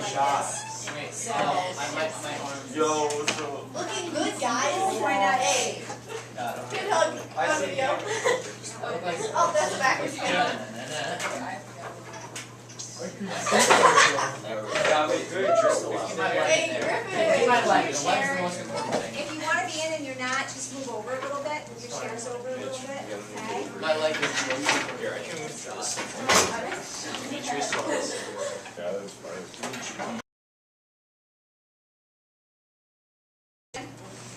shot. Wait, So, my arm. Yo, what's up? looking good, guys. Why not? Hey. Good hug. I see you. Oh, that's backwards. Yeah, wait, very Driscoll out there. Hey, Griffin. Keep my leg. The leg's the most important thing. If you want to be in and you're not, just move over a little bit. Move your chairs over a little bit. Okay. My leg is here. I can move this. Yeah, that's fine.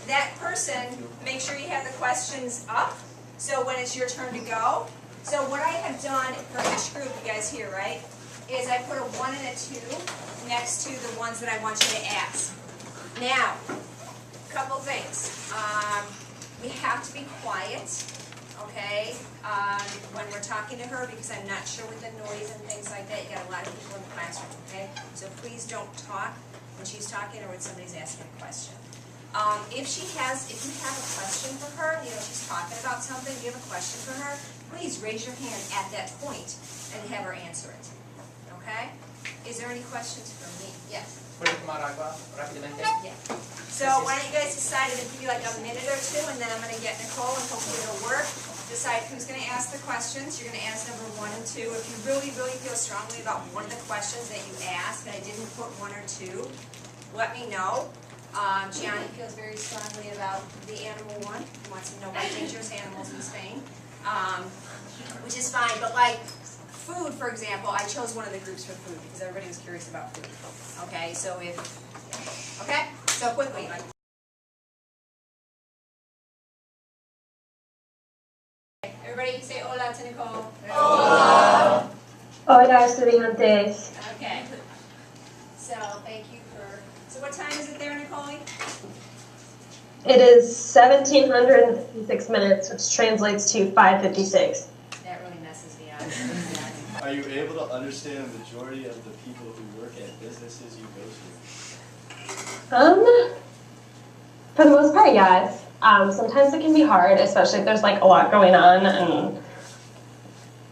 That person, make sure you have the questions up, so when it's your turn to go. So what I have done for each group, you guys hear, right, is I put a 1 and a 2 next to the ones that I want you to ask. Now, a couple things. We have to be quiet, okay, when we're talking to her, because I'm not sure with the noise and things like that. You got a lot of people in the classroom, okay? So please don't talk when she's talking or when somebody's asking a question. If you have a question for her, you know, she's talking about something, you have a question for her, please raise your hand at that point and have her answer it. Okay? Is there any questions for me? Yes. Yeah. So why don't you guys decide to give you like a minute or two, and then I'm going to get Nicole, and hopefully it'll work. Decide who's going to ask the questions. You're going to ask number 1 and 2. If you really, really feel strongly about one of the questions that you asked, and I didn't put 1 or 2, let me know. Gianni feels very strongly about the animal one. He wants to know about dangerous animals in Spain, which is fine. But like food, for example, I chose one of the groups for food because everybody was curious about food. Okay, so okay, so quickly. Everybody say hola to Nicole. Hola. Hola, estudiantes. Okay. So thank you for. So what time is it there, Nicole? It is 1756 minutes, which translates to 5:56. That really messes me up. Are you able to understand the majority of the people who work at businesses you go to? For the most part, yes. Sometimes it can be hard, especially if there's like a lot going on and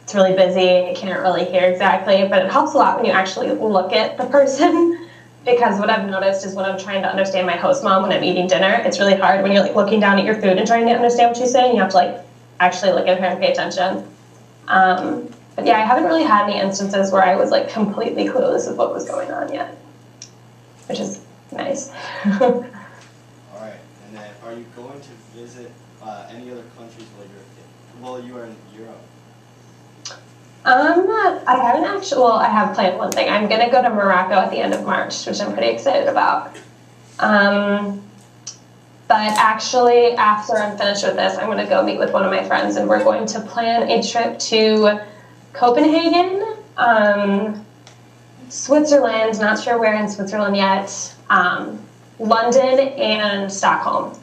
it's really busy and you can't really hear exactly, but it helps a lot when you actually look at the person. Because what I've noticed is when I'm trying to understand my host mom when I'm eating dinner, it's really hard when you're like looking down at your food and trying to understand what she's saying. You have to like actually look at her and pay attention. But yeah, I haven't really had any instances where I was like completely clueless of what was going on yet, which is nice. All right, and then are you going to visit any other countries while you are in Europe? I haven't actually, well, I have planned one thing. I'm gonna go to Morocco at the end of March, which I'm pretty excited about. But actually, after I'm finished with this, I'm gonna go meet with one of my friends and we're going to plan a trip to Copenhagen, Switzerland, not sure where in Switzerland yet, London and Stockholm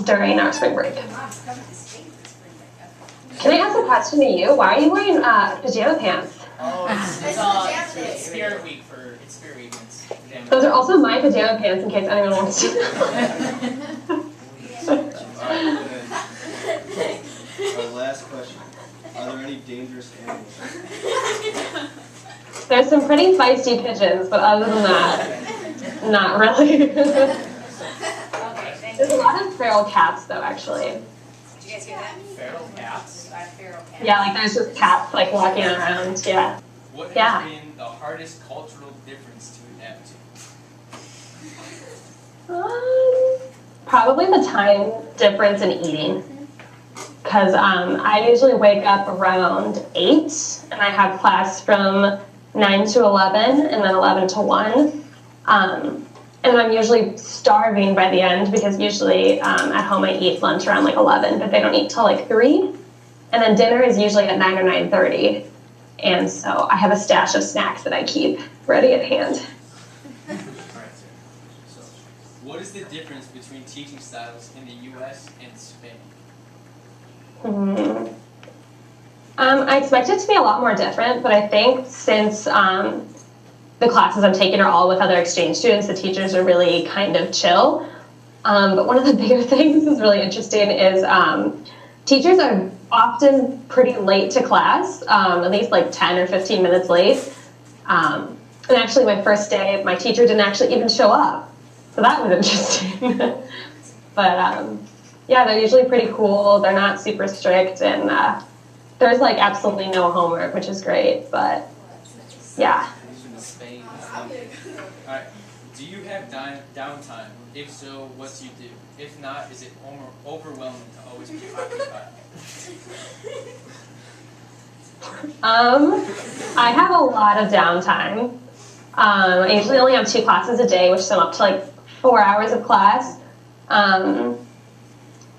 during our spring break. Can I ask a question to you? Why are you wearing pajama pants? Oh, it's Spirit Week for Spirit Week. Those are also my pajama pants in case anyone wants to. Our last question. Are there any dangerous animals? There's some pretty feisty pigeons, but other than that, not really. There's a lot of feral cats though, actually. Did you guys hear that? Feral cats? Feral cats. Yeah, like there's just cats like walking around, yeah. What has been the hardest cultural difference to adapt to? Probably the time difference in eating. Because I usually wake up around 8, and I have class from 9 to 11, and then 11 to 1. And I'm usually starving by the end, because usually at home I eat lunch around like 11, but they don't eat till like 3. And then dinner is usually at 9 or 9:30. And so I have a stash of snacks that I keep ready at hand. All right, so what is the difference between teaching styles in the U.S. and Spain? I expect it to be a lot more different, but I think since the classes I'm taking are all with other exchange students, the teachers are really kind of chill. But one of the bigger things that's really interesting is teachers are often pretty late to class, at least like 10 or 15 minutes late. And actually, my first day, my teacher didn't actually even show up. So that was interesting. But yeah, they're usually pretty cool. They're not super strict, and there's like absolutely no homework, which is great. But yeah. Spain. Alright. Do you have downtime? If so, what do you do? If not, is it overwhelming to always be occupied? I have a lot of downtime. I usually only have 2 classes a day, which sum up to like 4 hours of class.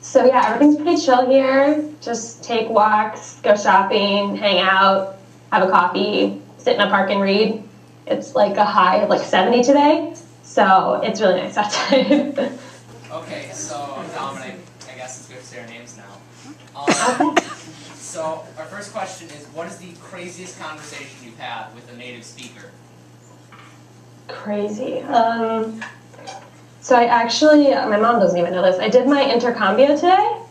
So yeah, everything's pretty chill here. Just take walks, go shopping, hang out, have a coffee, sit in a park and read. It's like a high of like 70 today, so it's really nice outside. Okay, so Dominic, I guess it's good to say our names now. So our first question is, what is the craziest conversation you've had with a native speaker? Crazy. So I actually, my mom doesn't even know this, I did my intercambio today.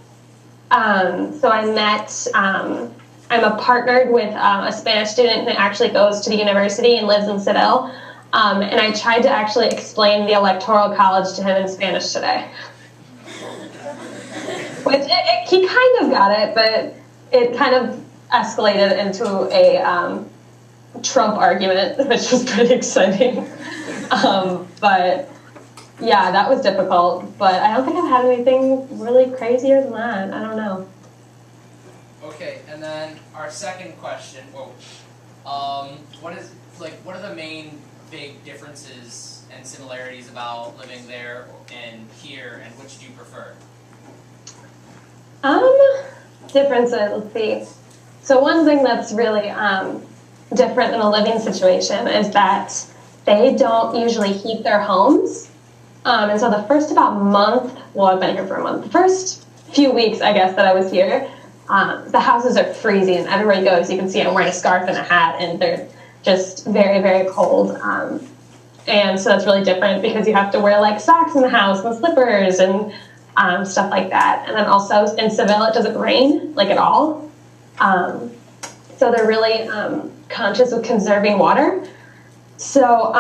So I met, I'm a partnered with a Spanish student who actually goes to the university and lives in Seville. And I tried to actually explain the Electoral College to him in Spanish today. Which, he kind of got it, but it kind of escalated into a Trump argument, which was pretty exciting. But yeah, that was difficult. But I don't think I've had anything really crazier than that. I don't know. Okay, and then our second question, what are the main big differences and similarities about living there and here, and which do you prefer? Differences, let's see. So one thing that's really different in a living situation is that they don't usually heat their homes. And so the first about month, well, I've been here for a month, the first few weeks, I guess, that I was here, the houses are freezing, and everywhere you go, as you can see, I'm wearing a scarf and a hat, and they're just very, very cold. And so that's really different because you have to wear like socks in the house and slippers and stuff like that. And then also in Seville, it doesn't rain like at all. So they're really conscious of conserving water. So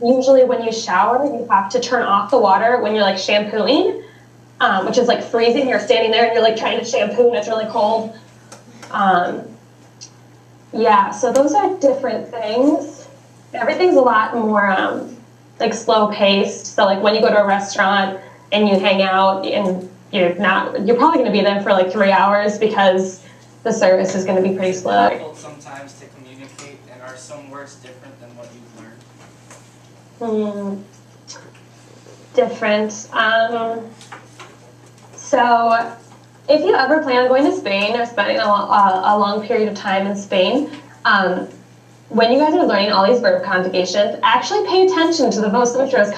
usually when you shower, you have to turn off the water when you're like shampooing, which is like freezing. You're standing there and you're like trying to shampoo and it's really cold. Yeah, so those are different things. Everything's a lot more like slow paced. So like when you go to a restaurant and you hang out and you're probably going to be there for like 3 hours because the service is going to be pretty slow. It's difficult sometimes to communicate, and are some words different than what you've learned? Different. So if you ever plan on going to Spain or spending a long period of time in Spain, when you guys are learning all these verb conjugations, actually pay attention to the vosotros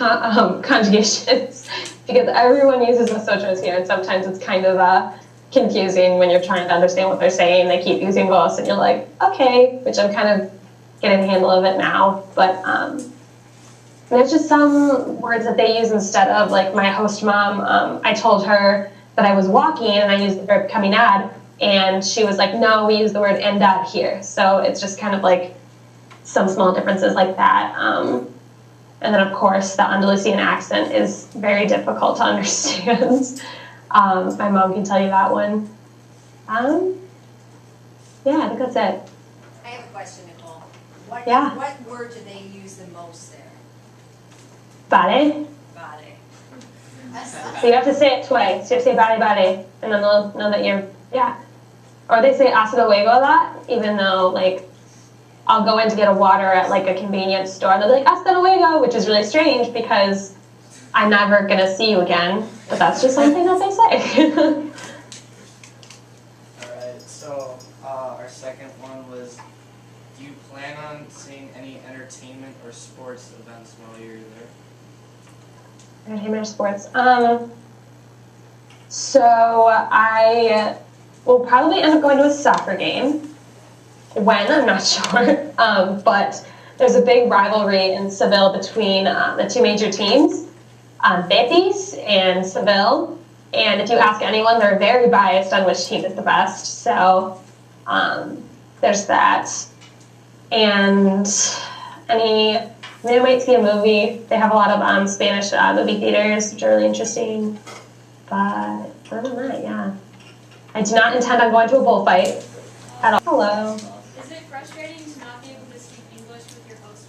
conjugations because everyone uses vosotros here, and sometimes it's kind of confusing when you're trying to understand what they're saying. They keep using vos, and you're like, okay, which I'm kind of getting the handle of it now. But there's just some words that they use instead of, like my host mom, I told her that I was walking and I used the verb caminar, and she was like, no, we use the word andar here. So it's just kind of like some small differences like that. And then, of course, the Andalusian accent is very difficult to understand. My mom can tell you that one. Yeah, I think that's it. I have a question, Nicole. Yeah. What word do they use the most there? Vale. Vale. So you have to say it twice. You have to say vale, vale. And then they'll know that you're, yeah. Or they say hasta luego a lot, even though, like, I'll go in to get a water at, like, a convenience store, and they'll be like, hasta luego, which is really strange because I'm never going to see you again. But that's just something that they say. Alright, so our second one was, do you plan on seeing any entertainment or sports events while you're there? Entertainment or sports. So I will probably end up going to a soccer game. When, I'm not sure. But there's a big rivalry in Seville between the two major teams, Betis and Seville. And if you ask anyone, they're very biased on which team is the best. So there's that. And I might see a movie. They have a lot of Spanish movie theaters, which are really interesting. But other than that, yeah. I do not intend on going to a bullfight at all. Hello. Is it frustrating to not be able to speak English with your host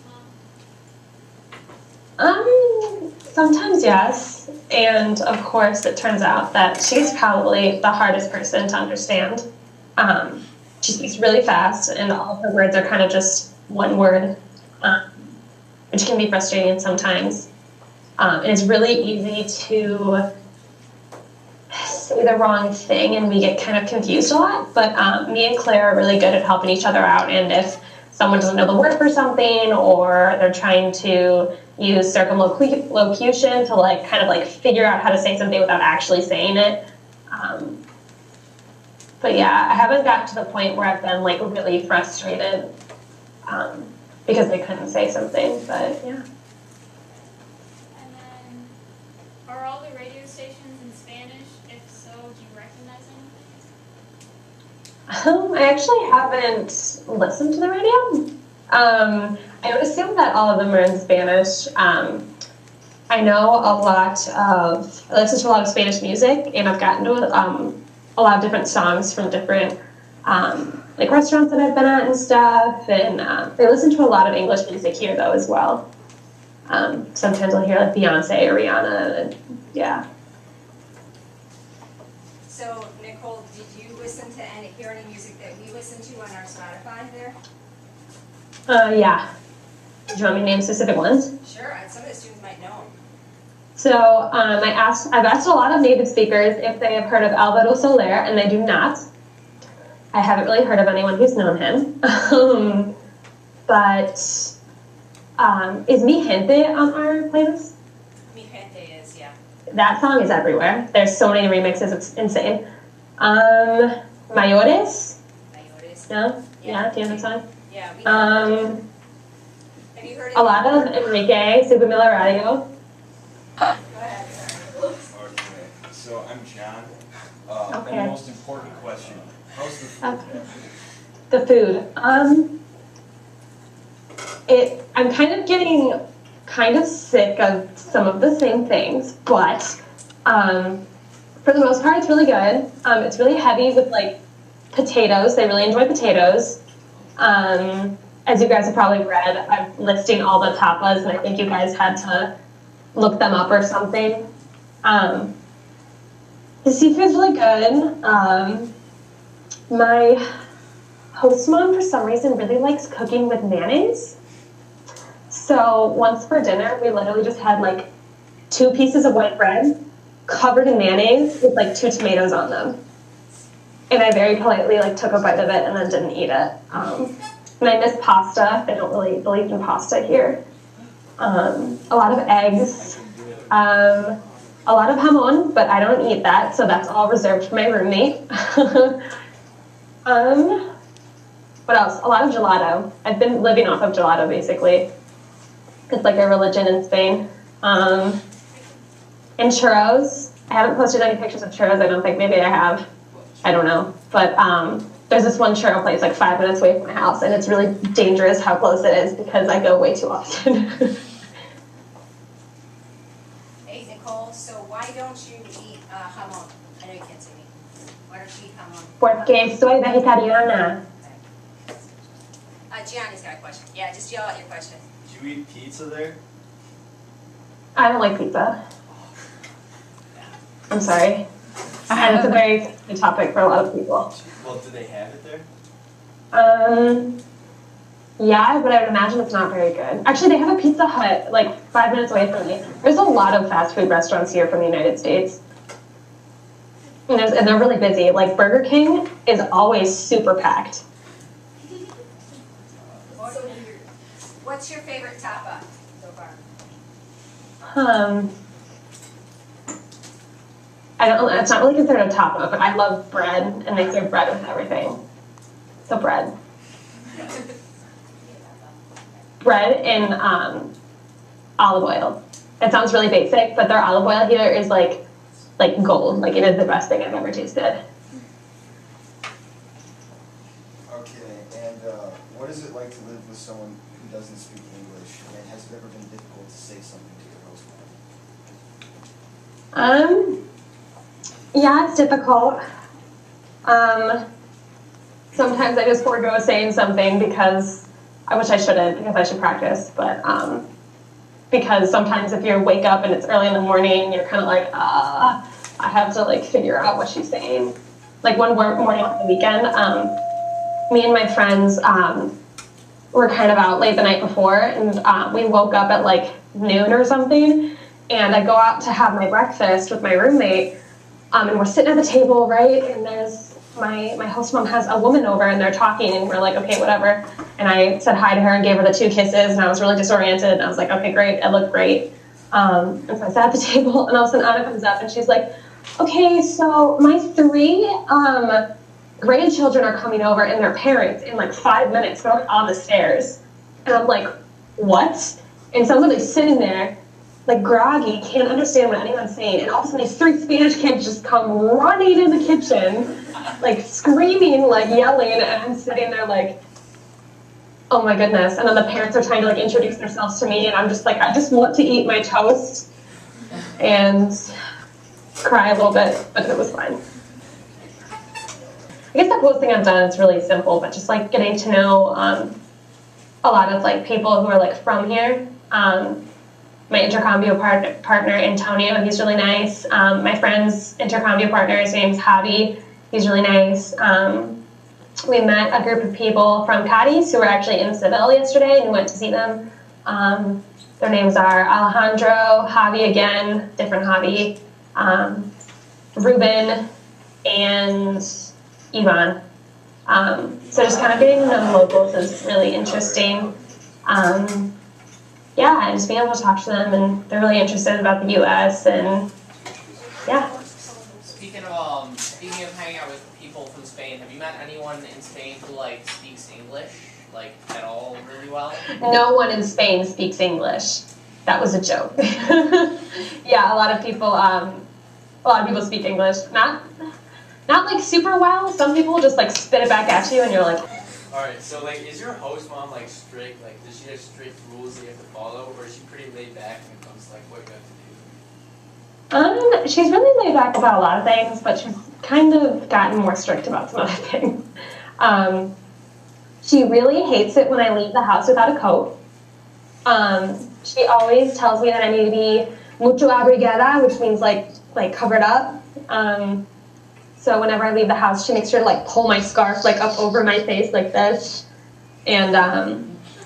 mom? Sometimes yes. And of course, it turns out that she's probably the hardest person to understand. She speaks really fast, and all of her words are kind of just one word, which can be frustrating sometimes. And it's really easy to say the wrong thing, and we get kind of confused a lot. But me and Claire are really good at helping each other out, and if someone doesn't know the word for something, or they're trying to use circumlocution to kind of figure out how to say something without actually saying it. But yeah, I haven't gotten to the point where I've been really frustrated because they couldn't say something, but yeah. And then, are all the radio stations in Spanish? If so, do you recognize anything? I actually haven't listened to the radio. I would assume that all of them are in Spanish. I know I listen to a lot of Spanish music, and I've gotten to a lot of different songs from different restaurants that I've been at and stuff. And I listen to a lot of English music here though as well. Sometimes I'll hear Beyonce or Rihanna, and yeah. So, Nicole, did you hear any music that we listen to on our Spotify there? Yeah. Do you want me to name specific ones? Sure, some of the students might know them. So I've asked a lot of native speakers if they have heard of Alvaro Soler, and they do not. I haven't really heard of anyone who's known him. But is Mi Gente on our playlist? Mi Gente is, yeah. That song is everywhere. There's so many remixes, it's insane. Mayores? Mayores. No? Yeah, do you know that song? Yeah, we have you heard A lot of Enrique, Super Miller Radio. Go ahead. Okay, so I'm John. Okay. And the most important question, how's the food? The food. I'm kind of getting kind of sick of some of the same things, but for the most part, it's really good. It's really heavy with potatoes. They really enjoy potatoes. As you guys have probably read, I'm listing all the tapas, and I think you guys had to look them up or something. The seafood's really good. My host mom, for some reason, really likes cooking with mayonnaise. So once for dinner, we literally just had 2 pieces of white bread covered in mayonnaise with 2 tomatoes on them. And I very politely took a bite of it and then didn't eat it. And I miss pasta. They don't really believe in pasta here. A lot of eggs. A lot of jamon, but I don't eat that, so that's all reserved for my roommate. What else? A lot of gelato. I've been living off of gelato, basically. It's like a religion in Spain. And churros. I haven't posted any pictures of churros, I don't think. Maybe I have. I don't know. But there's this one churro place 5 minutes away from my house, and it's really dangerous how close it is because I go way too often. Hey, Nicole, so why don't you eat jamon? I know you can't say me. Why don't you eat jamon? Porque soy vegetariana. Gianni's got a question. Yeah, just yell out your question. Did you eat pizza there? I don't like pizza. I'm sorry. And it's a very sensitive topic for a lot of people. Well, do they have it there? Yeah, but I would imagine it's not very good. Actually, they have a Pizza Hut 5 minutes away from me. There's a lot of fast food restaurants here from the United States. And they're really busy. Burger King is always super packed. What's your favorite tapa so far? It's not really considered a tapa, but I love bread, and they serve bread with everything. So bread. Bread in olive oil. It sounds really basic, but their olive oil here is like gold. It is the best thing I've ever tasted. Okay, and what is it like to live with someone who doesn't speak English, and has it ever been difficult to say something to your host mom? Yeah, it's difficult. Sometimes I just forego saying something because I wish I shouldn't, because I should practice, but because sometimes if you wake up and it's early in the morning, you're kind of like, I have to like figure out what she's saying. Like one morning on the weekend, me and my friends were kind of out late the night before, and we woke up at like noon or something, and I go out to have my breakfast with my roommate, and we're sitting at the table, right, and there's my host mom has a woman over, and they're talking, and we're like, okay, whatever, and I said hi to her and gave her the 2 kisses, and I was really disoriented, and I was like, okay, great, I look great, and so I sat at the table, and all of a sudden Anna comes up, and she's like, okay, so my 3 grandchildren are coming over and their parents in like 5 minutes. They're on the stairs. And I'm like, what? And so I'm literally sitting there, like groggy, can't understand what anyone's saying. And all of a sudden these 3 Spanish kids just come running in the kitchen, like screaming, like yelling. And I'm sitting there like, oh my goodness. And then the parents are trying to like introduce themselves to me. And I'm just like, I just want to eat my toast and cry a little bit, but it was fine. I guess the coolest thing I've done is really simple, but just like getting to know a lot of like people who are like from here. My intercambio partner Antonio, he's really nice. My friend's intercambio partner, his name's Javi, he's really nice. We met a group of people from Cadiz who were actually in Seville yesterday, and we went to see them. Their names are Alejandro, Javi again, different Javi, Ruben, and Ivan. So just kind of getting to know locals is really interesting. Yeah, and just being able to talk to them, and they're really interested about the U.S. and yeah. Speaking of hanging out with people from Spain, have you met anyone in Spain who like speaks English like at all really well? No one in Spain speaks English. That was a joke. Yeah, a lot of people speak English. Not like super well. Some people just like spit it back at you, and you're like. Alright, so like, is your host mom like strict? Like, does she have strict rules that you have to follow, or is she pretty laid back when it comes to like what you have to do? She's really laid back about a lot of things, but she's kind of gotten more strict about some other things. She really hates it when I leave the house without a coat. She always tells me that I need to be mucho abrigada, which means like covered up. So whenever I leave the house, she makes sure to like pull my scarf like up over my face like this. And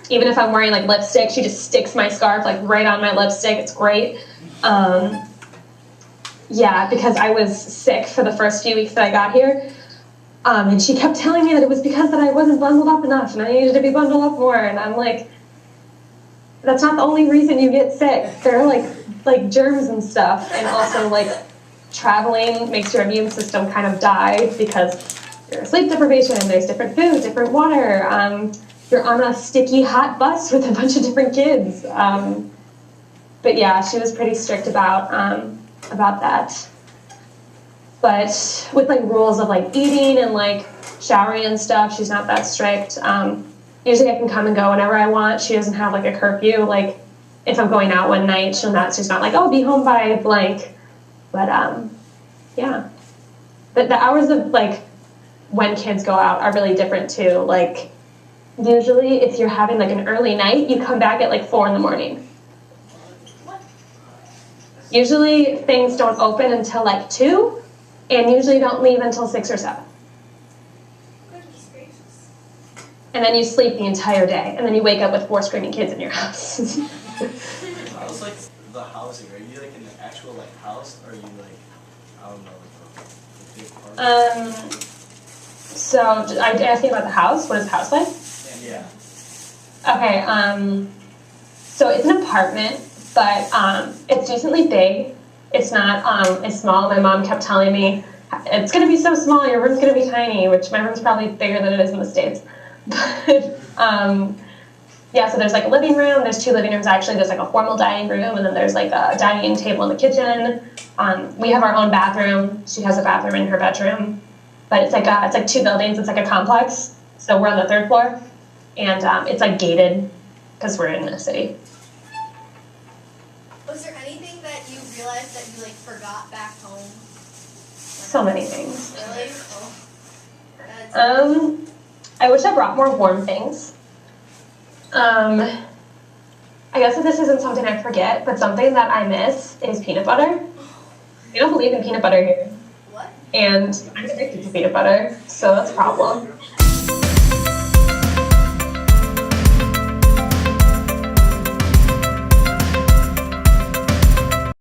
even if I'm wearing like lipstick, she just sticks my scarf like right on my lipstick. It's great. Yeah, because I was sick for the first few weeks that I got here. And she kept telling me that it was because that I wasn't bundled up enough and I needed to be bundled up more. And I'm like, that's not the only reason you get sick. There are like germs and stuff, and also like traveling makes your immune system kind of die because there's sleep deprivation, there's different food, different water. You're on a sticky hot bus with a bunch of different kids. But yeah, she was pretty strict about that. But with like rules of like eating and like showering and stuff, she's not that strict. Usually I can come and go whenever I want. She doesn't have like a curfew. Like if I'm going out one night, she's not like, oh, be home by blank. But yeah. The hours of like when kids go out are really different too. Like usually if you're having like an early night, you come back at like 4 a.m. Usually things don't open until like 2, and usually don't leave until 6 or 7. And then you sleep the entire day, and then you wake up with 4 screaming kids in your house. How's like the housing? Are you like in the actual like house, or are you like, I don't know, like a big apartment? So I asking about the house. What is the house like? Yeah. Okay. So it's an apartment, but it's decently big. It's not as small. My mom kept telling me it's gonna be so small. Your room's gonna be tiny, which my room's probably bigger than it is in the States. But yeah, so there's like a living room. There's 2 living rooms actually. There's like a formal dining room, and then there's like a dining table in the kitchen. We have our own bathroom. She has a bathroom in her bedroom, but it's like 2 buildings. It's like a complex. So we're on the 3rd floor, and it's like gated. because we're in a city. Was there anything that you realized that you like forgot back home? So many things. Really? Oh. I wish I brought more warm things. I guess if this isn't something I forget, but something that I miss is peanut butter. We don't believe in peanut butter here. What? And I'm addicted to peanut butter, so that's a problem.